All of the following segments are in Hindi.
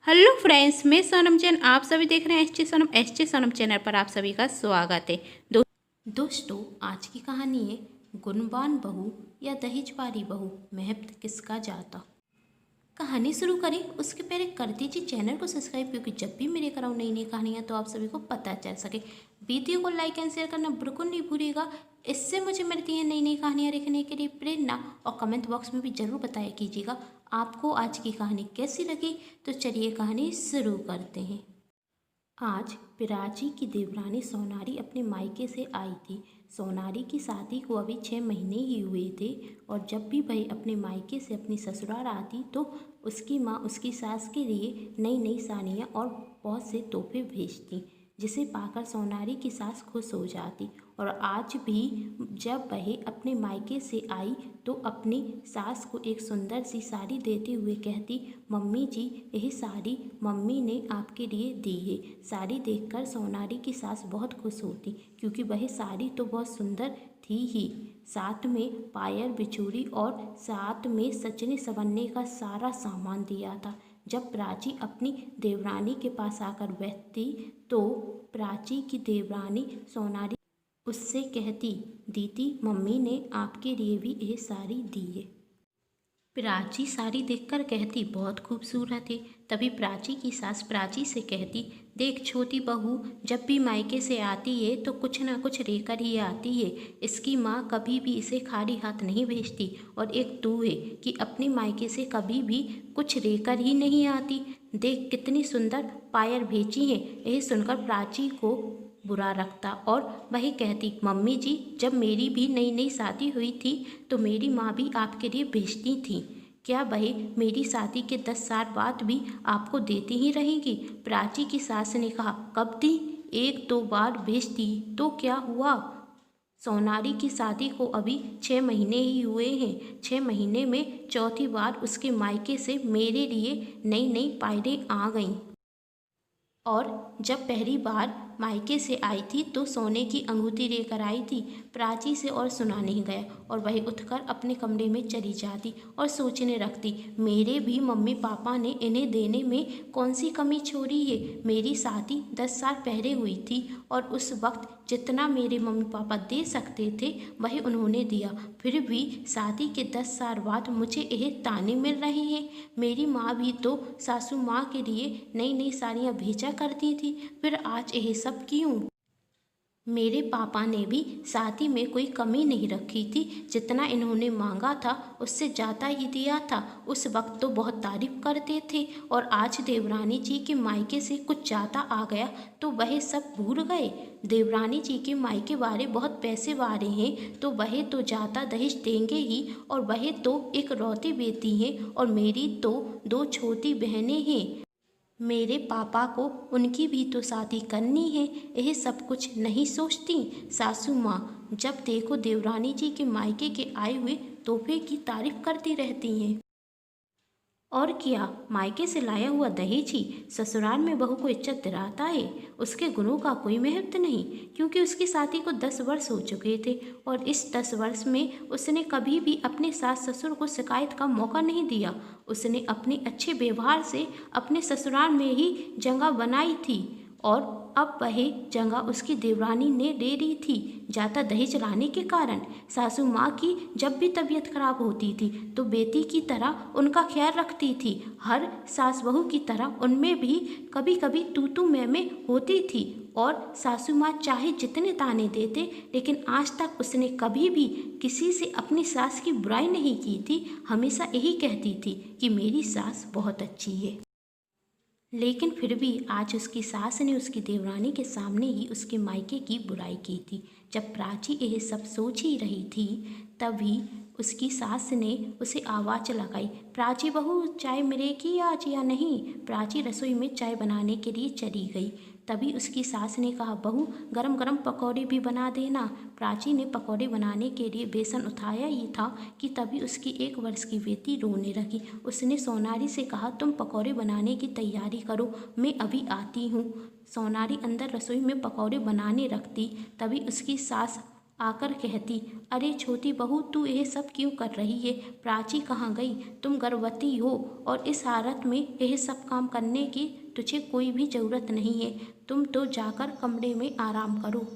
हेलो फ्रेंड्स, मैं सोनम जैन। आप सभी देख रहे हैं एस टी सोनम चैनल पर। आप सभी का स्वागत है। दोस्तों, आज की कहानी है गुणवान बहू या दहेजवाली बहू, महत्व किसका जाता। कहानी शुरू करें उसके पहले कर दीजिए चैनल को सब्सक्राइब, क्योंकि जब भी मेरे कराऊँ नई नई कहानियाँ तो आप सभी को पता चल सके। वीडियो को लाइक एंड शेयर करना बिल्कुल नहीं भूलिएगा। इससे मुझे मिलती है नई नई कहानियाँ देखने के लिए प्रेरणा। और कमेंट बॉक्स में भी ज़रूर बताया कीजिएगा आपको आज की कहानी कैसी लगी। तो चलिए कहानी शुरू करते हैं। आज पिराची की देवरानी सोनारी अपने मायके से आई थी। सोनारी की शादी को अभी 6 महीने ही हुए थे और जब भी वह अपने मायके से अपनी ससुराल आती तो उसकी माँ उसकी सास के लिए नई नई साड़ियाँ और बहुत से तोहफे भेजती, जिसे पाकर सोनारी की सास खुश हो जाती। और आज भी जब वह अपने मायके से आई तो अपनी सास को एक सुंदर सी साड़ी देते हुए कहती, मम्मी जी, यही साड़ी मम्मी ने आपके लिए दी है। साड़ी देखकर सोनारी की सास बहुत खुश होती, क्योंकि वह साड़ी तो बहुत सुंदर थी ही, साथ में पायल बिछुड़ी और साथ में सजने संवरने का सारा सामान दिया था। जब प्राची अपनी देवरानी के पास आकर बैठती तो प्राची की देवरानी सोनारी उससे कहती, दीदी, मम्मी ने आपके लिए भी यह साड़ी दी है। प्राची साड़ी देखकर कहती, बहुत खूबसूरत है। तभी प्राची की सास प्राची से कहती, देख छोटी बहू, जब भी मायके से आती है तो कुछ ना कुछ लेकर ही आती है। इसकी माँ कभी भी इसे खाली हाथ नहीं भेजती, और एक तू है कि अपने मायके से कभी भी कुछ लेकर ही नहीं आती। देख कितनी सुंदर पायल भेजी है। यह सुनकर प्राची को बुरा लगता और वही कहती, मम्मी जी, जब मेरी भी नई नई शादी हुई थी तो मेरी माँ भी आपके लिए भेजती थी। क्या वह मेरी शादी के 10 साल बाद भी आपको देती ही रहेंगी? प्राची की सास ने कहा, कब दी? 1-2 बार भेजती तो क्या हुआ? सोनारी की शादी को अभी 6 महीने ही हुए हैं। 6 महीने में चौथी बार उसके मायके से मेरे लिए नई नई पायलें आ गईं। और जब पहली बार मायके से आई थी तो सोने की अंगूठी लेकर आई थी। प्राची से और सुना नहीं गया और वह उठकर अपने कमरे में चली जाती और सोचने लगती, मेरे भी मम्मी पापा ने इन्हें देने में कौन सी कमी छोड़ी है। मेरी शादी 10 साल पहले हुई थी और उस वक्त जितना मेरे मम्मी पापा दे सकते थे वही उन्होंने दिया, फिर भी शादी के 10 साल बाद मुझे यह ताने मिल रहे हैं। मेरी माँ भी तो सासू माँ के लिए नई नई साड़ियाँ भेजा करती थी, फिर आज यह सब क्यों? मेरे पापा ने भी शादी में कोई कमी नहीं रखी थी, जितना इन्होंने मांगा था उससे ज़्यादा ही दिया था। उस वक्त तो बहुत तारीफ करते थे और आज देवरानी जी के मायके से कुछ ज़्यादा आ गया तो वह सब भूल गए। देवरानी जी के मायके वाले बहुत पैसे वाले हैं तो वह तो ज़्यादा दहेज देंगे ही, और वह तो एक रौती बेटी हैं और मेरी तो 2 छोटी बहनें हैं। मेरे पापा को उनकी भी तो शादी करनी है, यह सब कुछ नहीं सोचती। सासू माँ जब देखो देवरानी जी के मायके के आए हुए तोहफे की तारीफ करती रहती हैं। और क्या, मायके से लाया हुआ दहेज ही ससुराल में बहू को इज्जत दिलाता है? उसके गुणों का कोई महत्व नहीं, क्योंकि उसकी शादी को 10 वर्ष हो चुके थे और इस 10 वर्ष में उसने कभी भी अपने सास ससुर को शिकायत का मौका नहीं दिया। उसने अपने अच्छे व्यवहार से अपने ससुराल में ही जगह बनाई थी और अब वह जगह उसकी देवरानी ने ले ली थी ज़्यादा दहेज लाने के कारण। सासू माँ की जब भी तबीयत खराब होती थी तो बेटी की तरह उनका ख्याल रखती थी। हर सास बहू की तरह उनमें भी कभी कभी तू मैं होती थी और सासू माँ चाहे जितने ताने देते, लेकिन आज तक उसने कभी भी किसी से अपनी सास की बुराई नहीं की थी। हमेशा यही कहती थी कि मेरी सास बहुत अच्छी है। लेकिन फिर भी आज उसकी सास ने उसकी देवरानी के सामने ही उसके मायके की बुराई की थी। जब प्राची यह सब सोच ही रही थी तभी उसकी सास ने उसे आवाज़ लगाई, प्राची बहू, चाय मिलेगी आज या नहीं? प्राची रसोई में चाय बनाने के लिए चली गई। तभी उसकी सास ने कहा, बहू, गरम गरम पकौड़े भी बना देना। प्राची ने पकौड़े बनाने के लिए बेसन उठाया ही था कि तभी उसकी 1 वर्ष की बेटी रोने लगी। उसने सोनारी से कहा, तुम पकौड़े बनाने की तैयारी करो, मैं अभी आती हूँ। सोनारी अंदर रसोई में पकौड़े बनाने रखती तभी उसकी सास आकर कहती, अरे छोटी बहू, तू यह सब क्यों कर रही है? प्राची कहाँ गई? तुम गर्भवती हो और इस हालत में यह सब काम करने की तुझे कोई भी ज़रूरत नहीं है। तुम तो जाकर कमरे में आराम करो।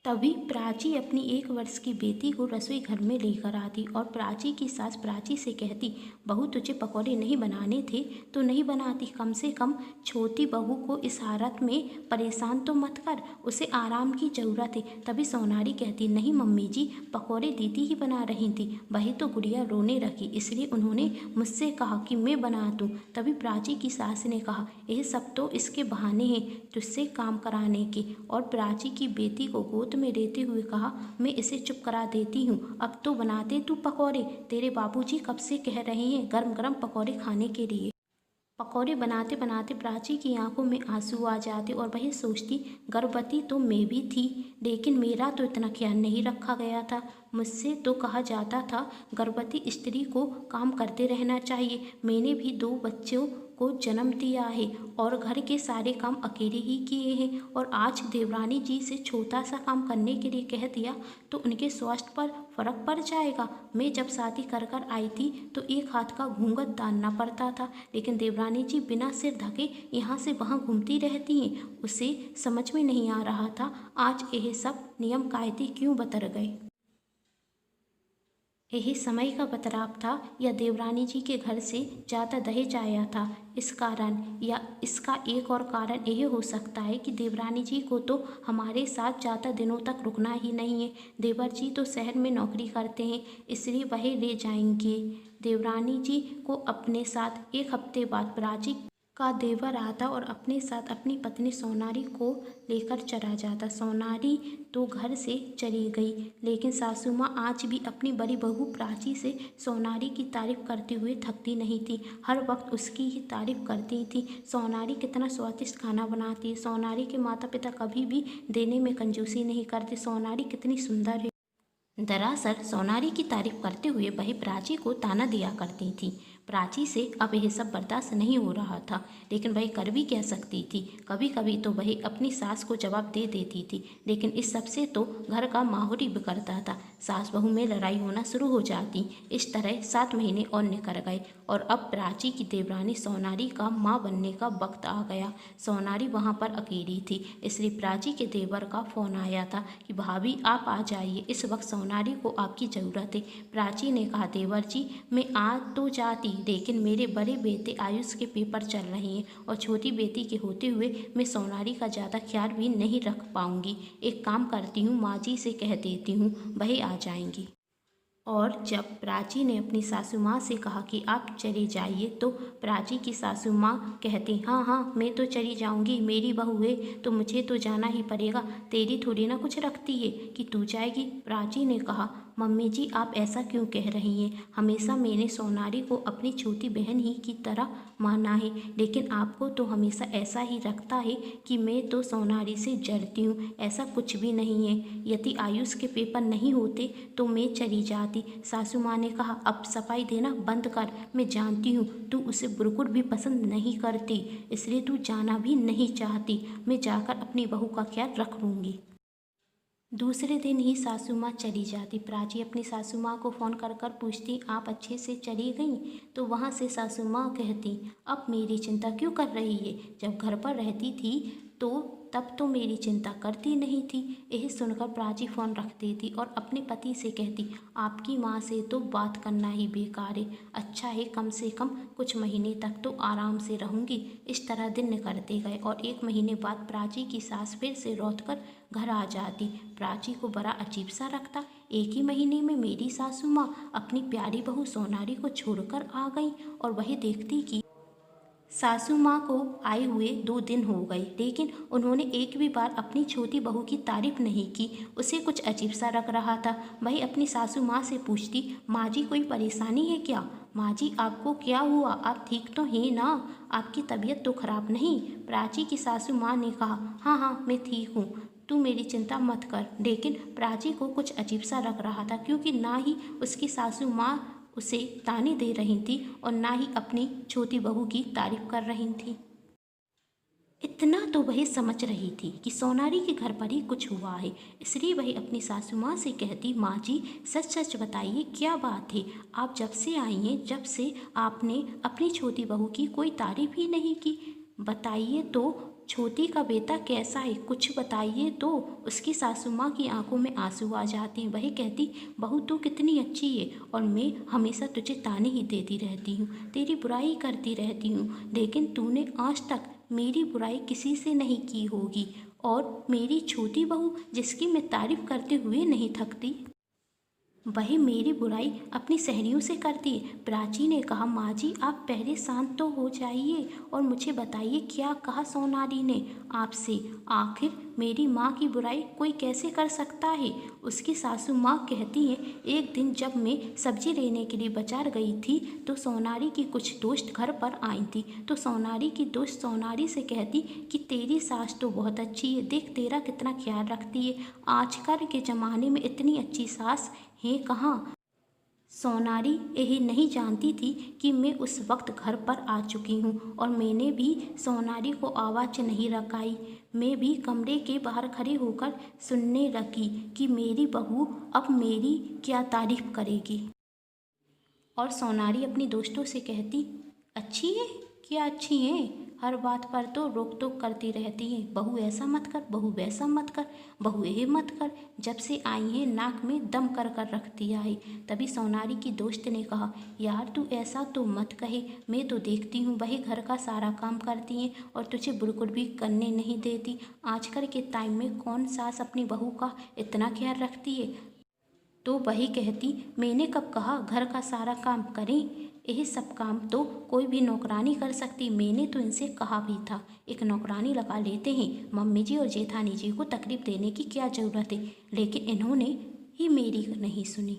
तभी प्राची अपनी 1 वर्ष की बेटी को रसोई घर में लेकर आती और प्राची की सास प्राची से कहती, बहू तुझे पकौड़े नहीं बनाने थे तो नहीं बनाती, कम से कम छोटी बहू को इस हालत में परेशान तो मत कर, उसे आराम की ज़रूरत है। तभी सोनारी कहती, नहीं मम्मी जी, पकौड़े दीदी ही बना रही थी, वही तो गुड़िया रोने रखी, इसलिए उन्होंने मुझसे कहा कि मैं बना दूँ। तभी प्राची की सास ने कहा, यह सब तो इसके बहाने हैं तुझसे काम कराने के, और प्राची की बेटी को गोद में लेते हुए कहा, मैं इसे चुप करा देती हूँ, अब तो बनाते तू पकौड़े, तेरे बाबूजी कब से कह रहे हैं गरम गरम पकौड़े खाने के लिए। पकौड़े बनाते बनाते प्राची की आंखों में आंसू आ जाते और वह सोचती, गर्भवती तो मैं भी थी, लेकिन मेरा तो इतना ख्याल नहीं रखा गया था। मुझसे तो कहा जाता था गर्भवती स्त्री को काम करते रहना चाहिए। मैंने भी 2 बच्चों को जन्म दिया है और घर के सारे काम अकेले ही किए हैं, और आज देवरानी जी से छोटा सा काम करने के लिए कह दिया तो उनके स्वास्थ्य पर फर्क पड़ जाएगा। मैं जब शादी कर कर आई थी तो 1 हाथ का घूंघट डालना पड़ता था, लेकिन देवरानी जी बिना सिर ढके यहाँ से वहाँ घूमती रहती हैं। उसे समझ में नहीं आ रहा था आज यह सब नियम कायदे क्यों बदल गए। यही समय का बदलाव था या देवरानी जी के घर से ज़्यादा दहेज आया था इस कारण, या इसका एक और कारण यह हो सकता है कि देवरानी जी को तो हमारे साथ ज़्यादा दिनों तक रुकना ही नहीं है। देवर जी तो शहर में नौकरी करते हैं, इसलिए वह ले जाएंगे देवरानी जी को अपने साथ। 1 हफ्ते बाद प्राची का देवर आता और अपने साथ अपनी पत्नी सोनारी को लेकर चला जाता। सोनारी तो घर से चली गई, लेकिन सासू माँ आज भी अपनी बड़ी बहू प्राची से सोनारी की तारीफ करते हुए थकती नहीं थी, हर वक्त उसकी ही तारीफ करती थी। सोनारी कितना स्वादिष्ट खाना बनाती है, सोनारी के माता पिता कभी भी देने में कंजूसी नहीं करते, सोनारी कितनी सुंदर है। दरअसल सोनारी की तारीफ करते हुए वह प्राची को ताना दिया करती थी। प्राची से अब यह सब बर्दाश्त नहीं हो रहा था, लेकिन वह कर भी क्या सकती थी। कभी कभी तो वह अपनी सास को जवाब दे देती थी, लेकिन इस सब से तो घर का माहौल ही बिगड़ता था, सास बहू में लड़ाई होना शुरू हो जाती। इस तरह 7 महीने और निकल गए और अब प्राची की देवरानी सोनारी का माँ बनने का वक्त आ गया। सोनारी वहाँ पर अकेली थी, इसलिए प्राची के देवर का फ़ोन आया था कि भाभी आप आ जाइए, इस वक्त सोनारी को आपकी ज़रूरत है। प्राची ने कहा, देवर जी मैं आ तो जाती, लेकिन मेरे बड़े बेटे आयुष के पेपर चल रहे हैं और छोटी बेटी के होते हुए मैं सोनारी का ज़्यादा ख्याल भी नहीं रख पाऊंगी। एक काम करती हूँ, माँ जी से कह देती हूँ, वह आ जाएंगी। और जब प्राची ने अपनी सासू माँ से कहा कि आप चली जाइए, तो प्राची की सासू माँ कहती, हाँ हाँ मैं तो चली जाऊँगी, मेरी बहू है तो मुझे तो जाना ही पड़ेगा, तेरी थोड़ी ना कुछ रखती है कि तू जाएगी। प्राची ने कहा, मम्मी जी आप ऐसा क्यों कह रही हैं, हमेशा मैंने सोनारी को अपनी छोटी बहन ही की तरह माना है, लेकिन आपको तो हमेशा ऐसा ही रखता है कि मैं तो सोनारी से जलती हूँ। ऐसा कुछ भी नहीं है, यदि आयुष के पेपर नहीं होते तो मैं चली जाती। सासू माँ ने कहा, अब सफाई देना बंद कर, मैं जानती हूँ तू उसे बिल्कुल भी पसंद नहीं करती, इसलिए तू जाना भी नहीं चाहती, मैं जाकर अपनी बहू का ख्याल रख लूँगी। दूसरे दिन ही सासू माँ चली जाती। प्राची अपनी सासू माँ को फ़ोन कर कर पूछती, आप अच्छे से चली गई? तो वहाँ से सासू माँ कहती, अब मेरी चिंता क्यों कर रही है, जब घर पर रहती थी तो तब तो मेरी चिंता करती नहीं थी। यह सुनकर प्राची फ़ोन रख देती और अपने पति से कहती, आपकी माँ से तो बात करना ही बेकार है, अच्छा है कम से कम कुछ महीने तक तो आराम से रहूँगी। इस तरह दिन निकलते गए और 1 महीने बाद प्राची की सास फिर से लौट कर घर आ जाती। प्राची को बड़ा अजीब सा लगता, 1 ही महीने में मेरी सासू माँ अपनी प्यारी बहू सोनारी को छोड़कर आ गई, और वही देखती कि सासू माँ को आए हुए 2 दिन हो गए, लेकिन उन्होंने एक भी बार अपनी छोटी बहू की तारीफ नहीं की। उसे कुछ अजीब सा लग रहा था। वही अपनी सासू माँ से पूछती, माँ जी कोई परेशानी है क्या? माँ जी आपको क्या हुआ, आप ठीक तो हैं ना, आपकी तबीयत तो खराब नहीं? प्राची की सासू माँ ने कहा, हाँ हाँ मैं ठीक हूँ, तू मेरी चिंता मत कर। लेकिन प्राची को कुछ अजीब सा लग रहा था, क्योंकि ना ही उसकी सासू माँ उसे ताने दे रही थी और ना ही अपनी छोटी बहू की तारीफ कर रही थी। इतना तो वह समझ रही थी कि सोनारी के घर पर ही कुछ हुआ है, इसलिए वह अपनी सासू माँ से कहती, माँ जी सच सच बताइए क्या बात है। आप जब से आई हैं, जब से आपने अपनी छोटी बहू की कोई तारीफ ही नहीं की। बताइए तो छोटी का बेटा कैसा है, कुछ बताइए तो। उसकी सासू माँ की आंखों में आंसू आ जाते हैं। वह कहती, बहू तू कितनी अच्छी है और मैं हमेशा तुझे ताने ही देती रहती हूँ, तेरी बुराई करती रहती हूँ, लेकिन तूने आज तक मेरी बुराई किसी से नहीं की होगी। और मेरी छोटी बहू जिसकी मैं तारीफ करते हुए नहीं थकती, वही मेरी बुराई अपनी सहेलियों से करती है। प्राची ने कहा, माँ जी आप पहले शांत तो हो जाइए और मुझे बताइए क्या कहा सोनाली ने आपसे। आखिर मेरी माँ की बुराई कोई कैसे कर सकता है। उसकी सासू माँ कहती हैं, एक दिन जब मैं सब्जी लेने के लिए बाजार गई थी तो सोनाली की कुछ दोस्त घर पर आई थी। तो सोनाली की दोस्त सोनाली से कहती कि तेरी सास तो बहुत अच्छी है, देख तेरा कितना ख्याल रखती है। आजकल के ज़माने में इतनी अच्छी सास है कहाँ। सोनाली यही नहीं जानती थी कि मैं उस वक्त घर पर आ चुकी हूँ और मैंने भी सोनाली को आवाज़ नहीं लगाई। मैं भी कमरे के बाहर खड़े होकर सुनने लगी कि मेरी बहू अब मेरी क्या तारीफ करेगी। और सोनाली अपनी दोस्तों से कहती, अच्छी है क्या अच्छी है, हर बात पर तो रोक टोक करती रहती है, बहू ऐसा मत कर, बहू वैसा मत कर, बहू ये मत कर, जब से आई है नाक में दम कर कर रख दिया है। तभी सोनाली की दोस्त ने कहा, यार तू ऐसा तो मत कहे, मैं तो देखती हूँ वही घर का सारा काम करती हैं और तुझे बिल्कुल भी करने नहीं देती। आजकल के टाइम में कौन सास अपनी बहू का इतना ख्याल रखती है। तो वही कहती, मैंने कब कहा घर का सारा काम करें, यही सब काम तो कोई भी नौकरानी कर सकती। मैंने तो इनसे कहा भी था एक नौकरानी लगा लेते हैं, मम्मी जी और जेठानी जी को तकलीफ देने की क्या ज़रूरत है, लेकिन इन्होंने ही मेरी नहीं सुनी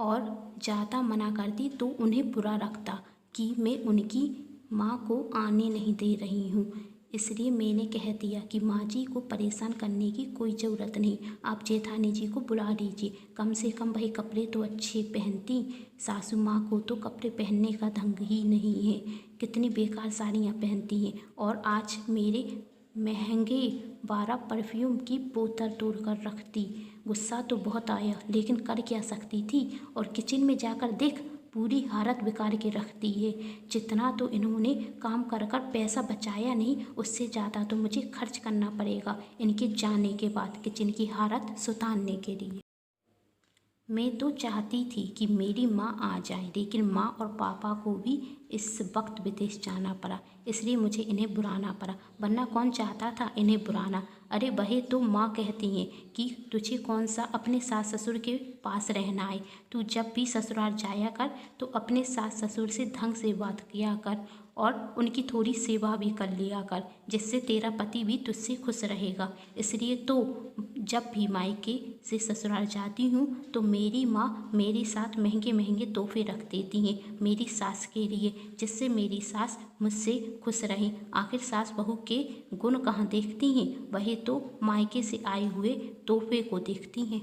और ज़्यादा मना करती तो उन्हें बुरा लगता कि मैं उनकी माँ को आने नहीं दे रही हूँ। इसलिए मैंने कह दिया कि माँ जी को परेशान करने की कोई ज़रूरत नहीं, आप जेठानी जी को बुला लीजिए, कम से कम वही कपड़े तो अच्छे पहनती। सासू माँ को तो कपड़े पहनने का ढंग ही नहीं है, कितनी बेकार साड़ियाँ पहनती हैं। और आज मेरे महंगे 12 परफ्यूम की बोतल तोड़ कर रख दी। गुस्सा तो बहुत आया, लेकिन कर क्या सकती थी। और किचन में जाकर देख, पूरी हालत बिगाड़ के रख दी है। जितना तो इन्होंने काम कर कर पैसा बचाया नहीं, उससे ज़्यादा तो मुझे खर्च करना पड़ेगा इनके जाने के बाद किचन की हालत सुधारने के लिए। मैं तो चाहती थी कि मेरी माँ आ जाए, लेकिन माँ और पापा को भी इस वक्त विदेश जाना पड़ा, इसलिए मुझे इन्हें बुलाना पड़ा, वरना कौन चाहता था इन्हें बुलाना। अरे वही तो माँ कहती हैं कि तुझे कौन सा अपने सास ससुर के पास रहना है, तू जब भी ससुराल जाया कर तो अपने सास ससुर से ढंग से बात किया कर और उनकी थोड़ी सेवा भी कर लिया कर, जिससे तेरा पति भी तुझसे खुश रहेगा। इसलिए तो जब भी मायके से ससुराल जाती हूँ तो मेरी माँ मेरे साथ महंगे महंगे तोहफे रख देती हैं मेरी सास के लिए, जिससे मेरी सास मुझसे खुश रहे। आखिर सास बहू के गुण कहाँ देखती हैं, वही तो मायके से आए हुए तोहफे को देखती हैं।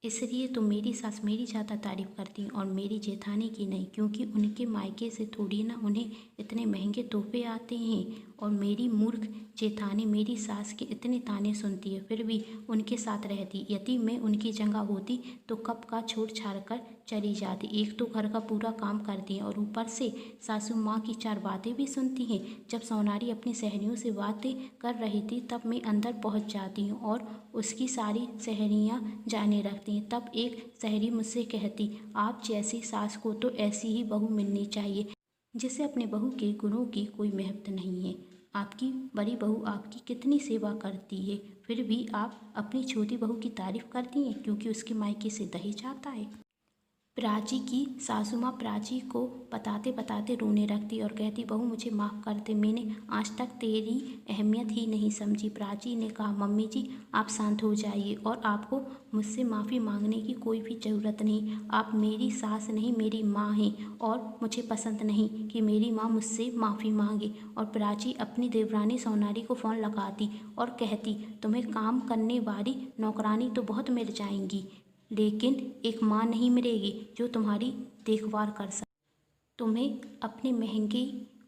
इसलिए तो मेरी सास मेरी ज़्यादा तारीफ़ करती हैं और मेरी जेठानी की नहीं, क्योंकि उनके मायके से थोड़ी ना उन्हें इतने महंगे तोहफे आते हैं। और मेरी मूर्ख जेठानी मेरी सास के इतने ताने सुनती है, फिर भी उनके साथ रहती। यदि मैं उनकी जगह होती तो कब का छोड़ छाड़ कर चली जाती। एक तो घर का पूरा काम करती हैं और ऊपर से सासू माँ की 4 बातें भी सुनती हैं। जब सोनाली अपनी सहेलियों से बातें कर रही थी तब मैं अंदर पहुँच जाती हूँ और उसकी सारी सहेलियाँ जाने लगती हैं। तब एक सहेली मुझसे कहती, आप जैसी सास को तो ऐसी ही बहू मिलनी चाहिए, जिसे अपने बहू के गुणों की कोई महत्व नहीं है। आपकी बड़ी बहू आपकी कितनी सेवा करती है, फिर भी आप अपनी छोटी बहू की तारीफ़ करती हैं क्योंकि उसके मायके से दहेज आता है। प्राची की सासू माँ प्राची को बताते बताते रोने लगती और कहती, बहू मुझे माफ़ कर दे, मैंने आज तक तेरी अहमियत ही नहीं समझी। प्राची ने कहा, मम्मी जी आप शांत हो जाइए और आपको मुझसे माफ़ी मांगने की कोई भी ज़रूरत नहीं। आप मेरी सास नहीं मेरी माँ हैं और मुझे पसंद नहीं कि मेरी माँ मुझसे माफ़ी मांगे। और प्राची अपनी देवरानी सोनाली को फ़ोन लगाती और कहती, तुम्हें काम करने वाली नौकरानी तो बहुत मिल जाएंगी, लेकिन एक माँ नहीं मिलेगी जो तुम्हारी देखभाल कर सके। तुम्हें अपने महंगे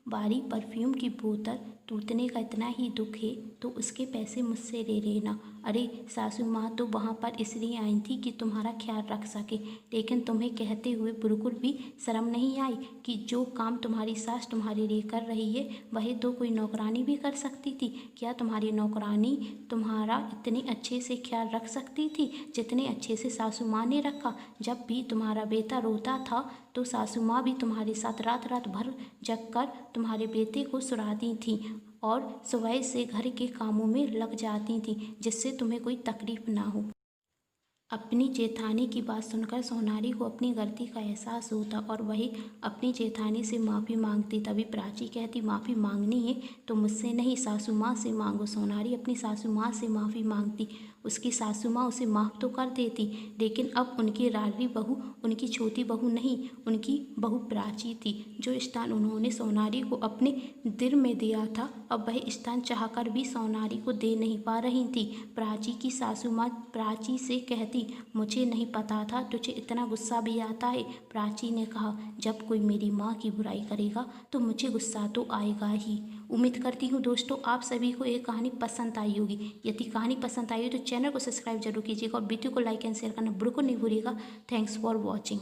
बारी परफ्यूम की बोतल टूटने का इतना ही दुख है तो उसके पैसे मुझसे ले लेना। अरे सासू माँ तो वहाँ पर इसलिए आई थी कि तुम्हारा ख्याल रख सके, लेकिन तुम्हें कहते हुए बिल्कुल भी शर्म नहीं आई कि जो काम तुम्हारी सास तुम्हारे लिए कर रही है वही तो कोई नौकरानी भी कर सकती थी। क्या तुम्हारी नौकरानी तुम्हारा इतने अच्छे से ख्याल रख सकती थी जितने अच्छे से सासू माँ ने रखा? जब भी तुम्हारा बेटा रोता था तो सासू माँ भी तुम्हारे साथ रात रात भर जग कर तुम्हारे बेटे को सुलाती थी और सुबह से घर के कामों में लग जाती थी जिससे तुम्हें कोई तकलीफ ना हो। अपनी जेठानी की बात सुनकर सोनारी को अपनी गलती का एहसास होता और वही अपनी जेठानी से माफ़ी मांगती। तभी प्राची कहती, माफ़ी मांगनी है तो मुझसे नहीं सासू माँ से मांगो। सोनारी अपनी सासू माँ से माफ़ी मांगती। उसकी सासू माँ उसे माफ़ तो कर देती, लेकिन अब उनकी लाडली बहू उनकी छोटी बहू नहीं, उनकी बहू प्राची थी। जो स्थान उन्होंने सोनारी को अपने दिल में दिया था अब वह स्थान चाहकर भी सोनारी को दे नहीं पा रही थी। प्राची की सासू माँ प्राची से कहती, मुझे नहीं पता था तुझे इतना गुस्सा भी आता है। प्राची ने कहा, जब कोई मेरी माँ की बुराई करेगा तो मुझे गुस्सा तो आएगा ही। उम्मीद करती हूँ दोस्तों आप सभी को ये कहानी पसंद आई होगी। यदि कहानी पसंद आई हो तो चैनल को सब्सक्राइब जरूर कीजिएगा और वीडियो को लाइक एंड शेयर करना बिल्कुल नहीं भूलिएगा। Thanks for watching.